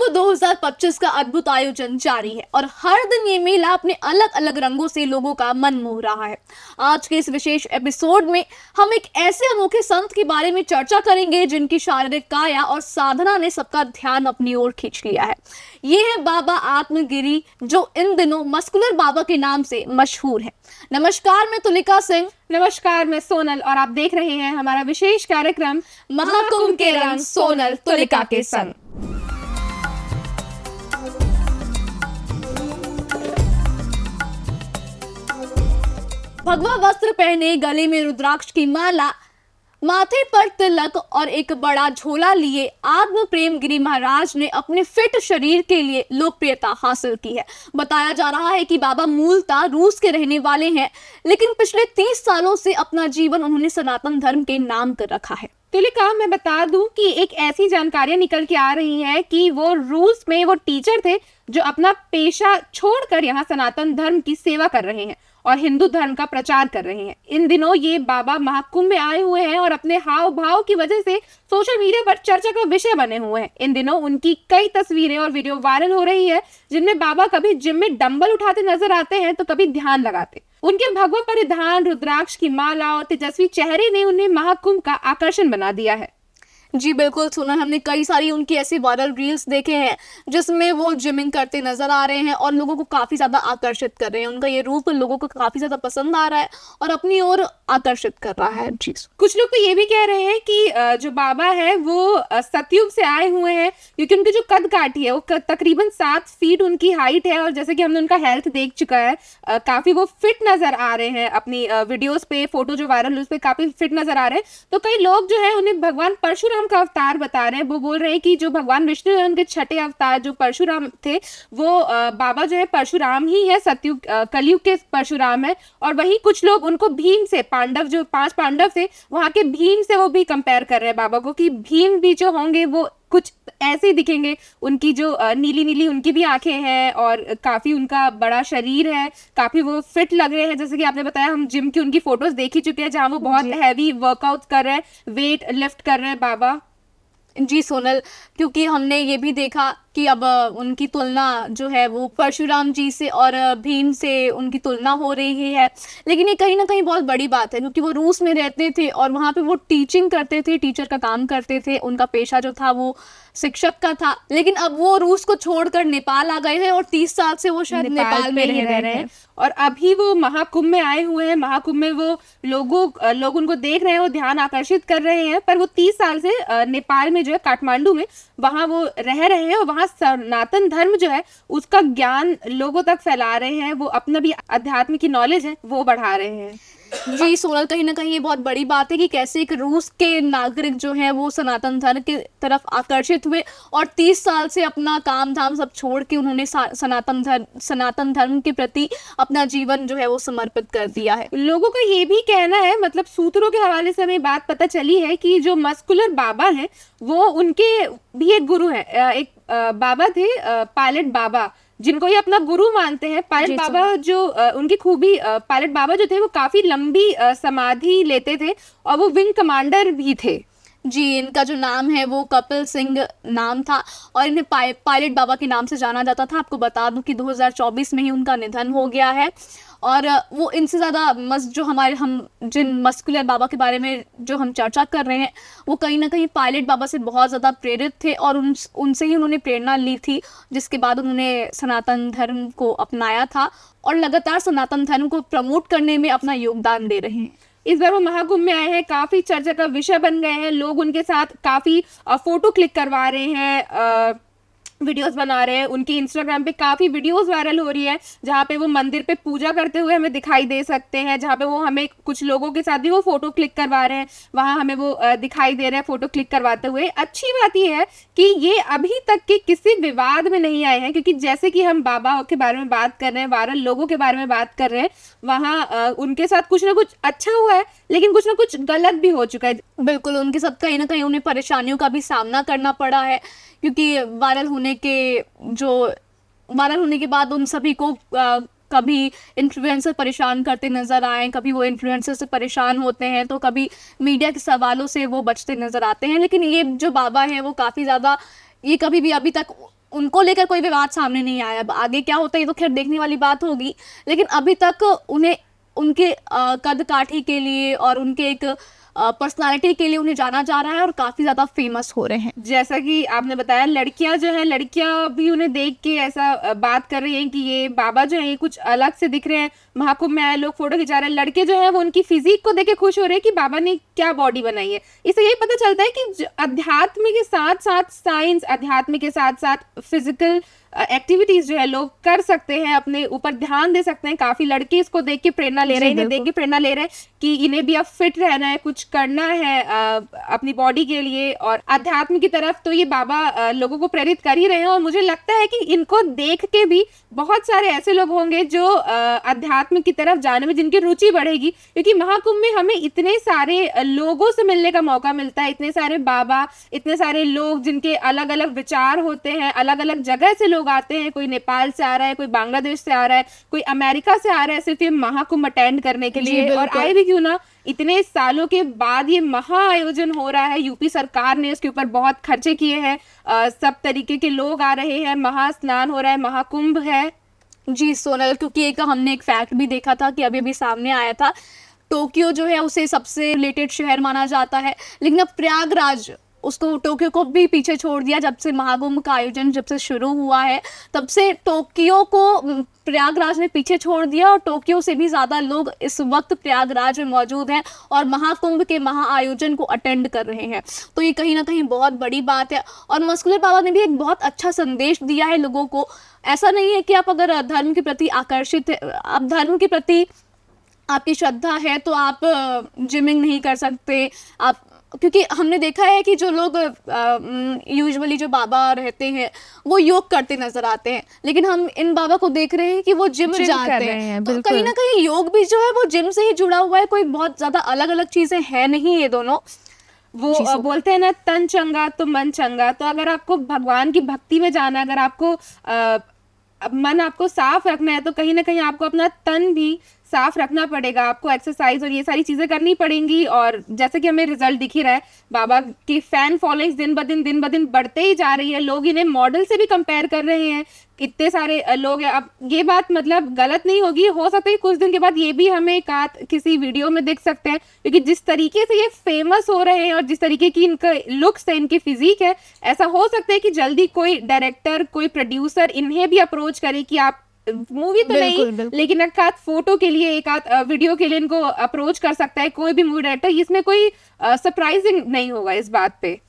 Expo 2025 का अद्भुत आयोजन जारी है और हर दिन ये मेला अपने अलग अलग रंगों से लोगों का मन मोह रहा है। आज के इस विशेष एपिसोड में हम एक ऐसे अनोखे संत के बारे में चर्चा करेंगे जिनकी शारीरिक काया और साधना ने सबका ध्यान अपनी ओर खींच लिया है। ये है बाबा आत्मगिरी, जो इन दिनों मस्कुलर बाबा के नाम से मशहूर है। नमस्कार, मैं तुलिका सिंह। नमस्कार, मैं सोनल और आप देख रहे हैं हमारा विशेष कार्यक्रम महाकुंभ के रंग, सोनल तुलिका के संग। भगवा वस्त्र पहने, गले में रुद्राक्ष की माला, माथे पर तिलक और एक बड़ा झोला लिए आत्म प्रेम गिरी महाराज ने अपने फिट शरीर के लिए लोकप्रियता हासिल की है। बताया जा रहा है कि बाबा मूलतः रूस के रहने वाले हैं, लेकिन पिछले 30 सालों से अपना जीवन उन्होंने सनातन धर्म के नाम कर रखा है। तुलिका, मैं बता दूं कि एक ऐसी जानकारियां निकल के आ रही है कि वो रूस में वो टीचर थे जो अपना पेशा छोड़कर यहाँ सनातन धर्म की सेवा कर रहे हैं और हिंदू धर्म का प्रचार कर रहे हैं। इन दिनों ये बाबा महाकुंभ में आए हुए हैं और अपने हाव भाव की वजह से सोशल मीडिया पर चर्चा का विषय बने हुए हैं। इन दिनों उनकी कई तस्वीरें और वीडियो वायरल हो रही है, जिनमें बाबा कभी जिम में डंबल उठाते नजर आते हैं तो कभी ध्यान लगाते। उनके भगवा परिधान, रुद्राक्ष की माला और तेजस्वी चेहरे ने उन्हें महाकुंभ का आकर्षण बना दिया है। जी बिल्कुल सुना, हमने कई सारी उनकी ऐसी वायरल रील्स देखे हैं जिसमें वो जिमिंग करते नजर आ रहे हैं और लोगों को काफी ज्यादा आकर्षित कर रहे हैं। उनका ये रूप लोगों को काफी ज्यादा पसंद आ रहा है और अपनी ओर आकर्षित कर रहा है। जी, कुछ लोग तो ये भी कह रहे हैं कि जो बाबा है वो सतयुग से आए हुए हैं, क्योंकि उनकी जो कद काठी है वो तकरीबन 7 फीट उनकी हाइट है और जैसे कि हमने उनका हेल्थ देख चुका है, काफी वो फिट नजर आ रहे हैं। अपनी वीडियोस पे, फोटो जो वायरल उस पे काफी फिट नजर आ रहे हैं। तो कई लोग जो है उन्हें भगवान परशुराम का अवतार बता रहे हैं। वो बोल रहे हैं कि जो भगवान विष्णु है उनके छठे अवतार जो परशुराम थे, वो बाबा जो है परशुराम ही है, सतयुग कलयुग के परशुराम है। और वही कुछ लोग उनको भीम से, पांडव जो 5 पांडव थे वहां के भीम से वो भी कंपेयर कर रहे हैं बाबा को, कि भीम भी जो होंगे वो कुछ ऐसे ही दिखेंगे। उनकी जो नीली नीली उनकी भी आंखें हैं और काफी उनका बड़ा शरीर है, काफी वो फिट लग रहे हैं। जैसे कि आपने बताया, हम जिम की उनकी फोटोज देख ही चुके हैं जहां वो बहुत हैवी वर्कआउट कर रहे हैं, वेट लिफ्ट कर रहे हैं बाबा। जी सोनल, क्योंकि हमने ये भी देखा कि अब उनकी तुलना जो है वो परशुराम जी से और भीम से उनकी तुलना हो रही है, लेकिन ये कहीं ना कहीं बहुत बड़ी बात है क्योंकि वो रूस में रहते थे और वहाँ पे वो टीचिंग करते थे, टीचर का काम करते थे। उनका पेशा जो था वो शिक्षक का था, लेकिन अब वो रूस को छोड़कर नेपाल आ गए हैं और 30 साल से वो शायद नेपाल में ही रह रहे हैं। और अभी वो महाकुंभ में आए हुए हैं। महाकुंभ में वो लोग उनको देख रहे हैं, वो ध्यान आकर्षित कर रहे हैं। पर वो 30 साल से नेपाल में जो है, काठमांडू में, वहाँ वो रह रहे हैं और वहाँ सनातन धर्म जो है उसका ज्ञान लोगों तक फैला रहे हैं। वो अपना भी अध्यात्म की नॉलेज है वो बढ़ा रहे हैं। जी सोनल, कहीं ना कहीं ये बहुत बड़ी बात है कि कैसे एक रूस के नागरिक जो है वो सनातन धर्म की तरफ आकर्षित हुए और 30 साल से अपना काम धाम सब छोड़ के उन्होंने सनातन धर्म के प्रति अपना जीवन जो है वो समर्पित कर दिया है। लोगों का ये भी कहना है, मतलब सूत्रों के हवाले से हमें बात पता चली है कि जो मस्कुलर बाबा हैं वो उनके भी एक गुरु है। एक बाबा थे, पायलट बाबा, जिनको ये अपना गुरु मानते हैं। पायलट बाबा जो उनकी खूबी, पायलट बाबा जो थे वो काफी लंबी समाधि लेते थे और वो विंग कमांडर भी थे। जी, इनका जो नाम है वो कपिल सिंह नाम था और इन्हें पायलट बाबा के नाम से जाना जाता था। आपको बता दूं कि 2024 में ही उनका निधन हो गया है और वो इनसे ज़्यादा हम जिन मस्कुलर बाबा के बारे में जो हम चर्चा कर रहे हैं वो कहीं ना कहीं पायलट बाबा से बहुत ज़्यादा प्रेरित थे और उनसे ही उन्होंने प्रेरणा ली थी, जिसके बाद उन्होंने सनातन धर्म को अपनाया था और लगातार सनातन धर्म को प्रमोट करने में अपना योगदान दे रहे हैं। इस बार वो महाकुंभ में आए हैं, काफी चर्चा का विषय बन गए हैं। लोग उनके साथ काफी फोटो क्लिक करवा रहे हैं, वीडियोस बना रहे हैं। उनकी इंस्टाग्राम पे काफी वीडियोस वायरल हो रही है जहाँ पे वो मंदिर पे पूजा करते हुए हमें दिखाई दे सकते हैं, जहाँ पे वो हमें कुछ लोगों के साथ भी वो फोटो क्लिक करवा रहे हैं, वहाँ हमें वो दिखाई दे रहे हैं फोटो क्लिक करवाते हुए। अच्छी बात यह है कि ये अभी तक के किसी विवाद में नहीं आए हैं, क्योंकि जैसे कि हम बाबा के बारे में बात कर रहे हैं, वायरल लोगों के बारे में बात कर रहे हैं, वहाँ उनके साथ कुछ ना कुछ अच्छा हुआ है लेकिन कुछ ना कुछ गलत भी हो चुका है। बिल्कुल, उनके साथ कहीं ना कहीं उन्हें परेशानियों का भी सामना करना पड़ा है, क्योंकि वायरल होने के बाद उन सभी को कभी इन्फ्लुएंसर परेशान करते नजर आए, कभी वो इन्फ्लुएंसर से परेशान होते हैं, तो कभी मीडिया के सवालों से वो बचते नजर आते हैं। लेकिन ये जो बाबा हैं वो काफ़ी ज़्यादा, ये कभी भी अभी तक उनको लेकर कोई विवाद सामने नहीं आया। अब आगे क्या होता है ये तो खैर देखने वाली बात होगी, लेकिन अभी तक उन्हें उनके कद काठी के लिए और उनके एक पर्सनालिटी के लिए उन्हें जाना जा रहा है और काफ़ी ज़्यादा फेमस हो रहे हैं। जैसा कि आपने बताया, लड़कियां जो है, लड़कियां भी उन्हें देख के ऐसा बात कर रही हैं कि ये बाबा जो है ये कुछ अलग से दिख रहे हैं, महाकुंभ में आए लोग फोटो खिंचा रहे हैं। लड़के जो है वो उनकी फिजिक को देख के खुश हो रहे हैं कि बाबा ने क्या बॉडी बनाई है। इससे यही पता चलता है कि अध्यात्म के साथ साथ साइंस, अध्यात्म के साथ साथ फिजिकल एक्टिविटीज जो है लोग कर सकते हैं, अपने ऊपर ध्यान दे सकते हैं। काफी लड़के इसको देख के प्रेरणा ले रहे हैं, इन्हें देख के प्रेरणा ले रहे हैं कि इन्हें भी अब फिट रहना है, कुछ करना है अपनी बॉडी के लिए और अध्यात्म की तरफ। तो ये बाबा लोगों को प्रेरित कर ही रहे हैं और मुझे लगता है कि इनको देख के भी बहुत सारे ऐसे लोग होंगे जो अध्यात्म की तरफ जाने में जिनकी रुचि बढ़ेगी, क्योंकि महाकुंभ में हमें इतने सारे लोगों से मिलने का मौका मिलता है, इतने सारे बाबा, इतने सारे लोग जिनके अलग अलग विचार होते हैं, अलग अलग जगह से लोग आते हैं। कोई नेपाल से आ रहा है, कोई बांग्लादेश से आ रहा है, कोई अमेरिका से आ रहा है सिर्फ ये महाकुंभ अटेंड करने के लिए। और आए भी क्यों ना, इतने सालों के बाद ये महा आयोजन हो रहा है। यूपी सरकार ने इसके ऊपर बहुत खर्चे किए हैं, सब तरीके के लोग आ रहे हैं, महा स्नान हो रहा है, महाकुंभ है। जी सोनल, क्योंकि हमने एक फैक्ट भी देखा था कि अभी अभी सामने आया था, टोक्यो जो है उसे सबसे रिलेटेड शहर माना जाता है, लेकिन अब प्रयागराज उसको, टोक्यो को भी पीछे छोड़ दिया। जब से महाकुंभ का आयोजन जब से शुरू हुआ है तब से टोक्यो को प्रयागराज ने पीछे छोड़ दिया और टोक्यो से भी ज़्यादा लोग इस वक्त प्रयागराज में मौजूद हैं और महाकुंभ के महा आयोजन को अटेंड कर रहे हैं। तो ये कहीं ना कहीं बहुत बड़ी बात है और मस्कुलर बाबा ने भी एक बहुत अच्छा संदेश दिया है लोगों को। ऐसा नहीं है कि आप अगर धर्म के प्रति आकर्षित है, आप धर्म के प्रति आपकी श्रद्धा है तो आप जिमिंग नहीं कर सकते आप, क्योंकि हमने देखा है कि जो लोग यूजुअली जो बाबा रहते हैं वो योग करते नजर आते हैं, लेकिन हम इन बाबा को देख रहे हैं कि वो जिम जाते हैं। तो कहीं ना कहीं योग भी जो है वो जिम से ही जुड़ा हुआ है, कोई बहुत ज़्यादा अलग अलग चीज़ें हैं नहीं ये दोनों। वो बोलते हैं ना, तन चंगा तो मन चंगा। तो अगर आपको भगवान की भक्ति में जाना है, अगर आपको मन आपको साफ रखना है, तो कहीं ना कहीं आपको अपना तन भी साफ रखना पड़ेगा। आपको एक्सरसाइज और ये सारी चीज़ें करनी पड़ेंगी। और जैसे कि हमें रिजल्ट दिख ही रहा है, बाबा की फैन फॉलोइंग्स दिन ब दिन बढ़ते ही जा रही है। लोग इन्हें मॉडल से भी कंपेयर कर रहे हैं, इतने सारे लोग हैं। अब ये बात मतलब गलत नहीं होगी, हो सकता है कुछ दिन के बाद ये भी हमें किसी वीडियो में देख सकते हैं, क्योंकि जिस तरीके से ये फेमस हो रहे हैं और जिस तरीके की इनका लुक्स है, इनकी फिजिक है, ऐसा हो सकता है कि जल्दी कोई डायरेक्टर, कोई प्रोड्यूसर इन्हें भी अप्रोच करे कि आप मूवी तो नहीं, लेकिन एक आध फोटो के लिए, एक आध वीडियो के लिए इनको अप्रोच कर सकता है कोई भी मूवी डायरेक्टर। इसमें कोई सरप्राइजिंग नहीं होगा इस बात पे।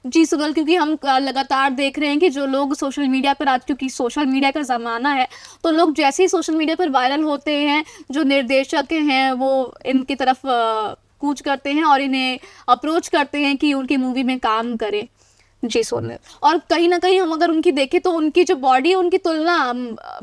जी सुनल, क्योंकि हम लगातार देख रहे हैं कि जो लोग सोशल मीडिया पर आज, क्योंकि सोशल मीडिया का ज़माना है, तो लोग जैसे ही सोशल मीडिया पर वायरल होते हैं, जो निर्देशक हैं वो इनकी तरफ कूच करते हैं और इन्हें अप्रोच करते हैं कि उनकी मूवी में काम करें। जी सोनल, और कहीं ना कहीं हम अगर उनकी देखें तो उनकी जो बॉडी है उनकी तुलना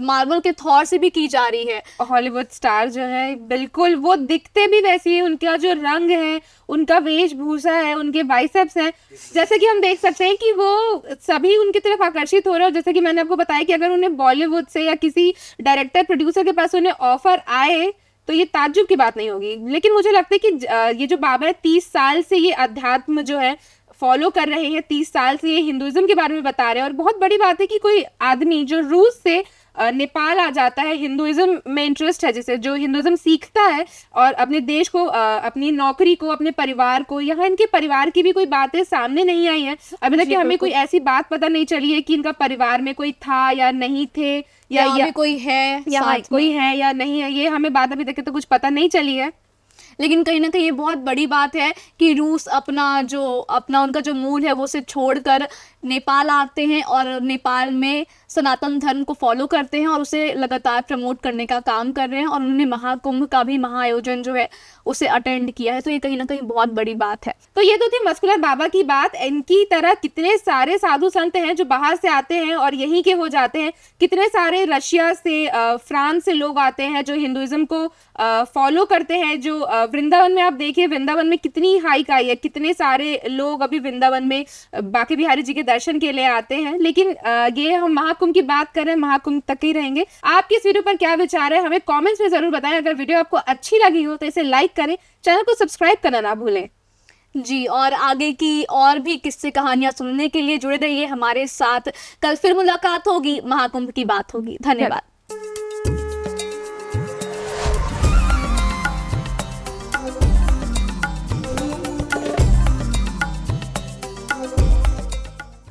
मार्वल के थॉर से भी की जा रही है। हॉलीवुड स्टार जो है बिल्कुल वो दिखते भी वैसी है, उनका जो रंग है, उनका वेशभूषा है, उनके बाइसेप्स हैं, जैसे कि हम देख सकते हैं कि वो सभी उनकी तरफ आकर्षित हो रहे हैं। जैसे कि मैंने आपको बताया कि अगर उन्हें बॉलीवुड से या किसी डायरेक्टर प्रोड्यूसर के पास उन्हें ऑफर आए तो ये ताज्जुब की बात नहीं होगी। लेकिन मुझे लगता है कि ये जो बाबा है 30 साल से ये अध्यात्म जो है फॉलो कर रहे हैं, 30 साल से ये हिंदुइज्म के बारे में बता रहे हैं। और बहुत बड़ी बात है कि कोई आदमी जो रूस से नेपाल आ जाता है, हिंदुइज्म में इंटरेस्ट है, जैसे जो हिंदुइज्म सीखता है और अपने देश को, अपनी नौकरी को, अपने परिवार को, यहाँ इनके परिवार की भी कोई बातें सामने नहीं आई है अभी तक कि हमें कोई ऐसी बात पता नहीं चली है कि इनका परिवार में कोई था या नहीं थे, या कोई है या कोई है या नहीं है, ये हमें बात अभी तक तो कुछ पता नहीं चली है। लेकिन कहीं ना कहीं ये बहुत बड़ी बात है कि रूस उनका जो मूल है वो उसे छोड़कर नेपाल आते हैं और नेपाल में सनातन धर्म को फॉलो करते हैं और उसे लगातार प्रमोट करने का काम कर रहे हैं और उन्होंने महाकुंभ का भी महाआयोजन जो है उसे अटेंड किया है। तो ये कहीं ना कहीं बहुत बड़ी बात है। तो ये तो थी मस्कुलर बाबा की बात। इनकी तरह कितने सारे साधु संत हैं जो बाहर से आते हैं और यहीं के हो जाते हैं। कितने सारे रशिया से, फ्रांस से लोग आते हैं जो हिंदुइज्म को फॉलो करते हैं। जो वृंदावन में आप देखिए, वृंदावन में कितनी हाइक आई है, कितने सारे लोग अभी वृंदावन में बांके बिहारी जी के दर्शन के लिए आते हैं। लेकिन ये हम महाकुंभ की बात कर रहे हैं, महाकुंभ तक ही रहेंगे। आपकी इस वीडियो पर क्या विचार है हमें कमेंट्स में जरूर बताएं। अगर वीडियो आपको अच्छी लगी हो तो इसे लाइक करें, चैनल को सब्सक्राइब करना ना भूलें। जी, और आगे की और भी किस्से कहानियां सुनने के लिए जुड़े रहिए हमारे साथ। कल फिर मुलाकात होगी, महाकुंभ की बात होगी। धन्यवाद।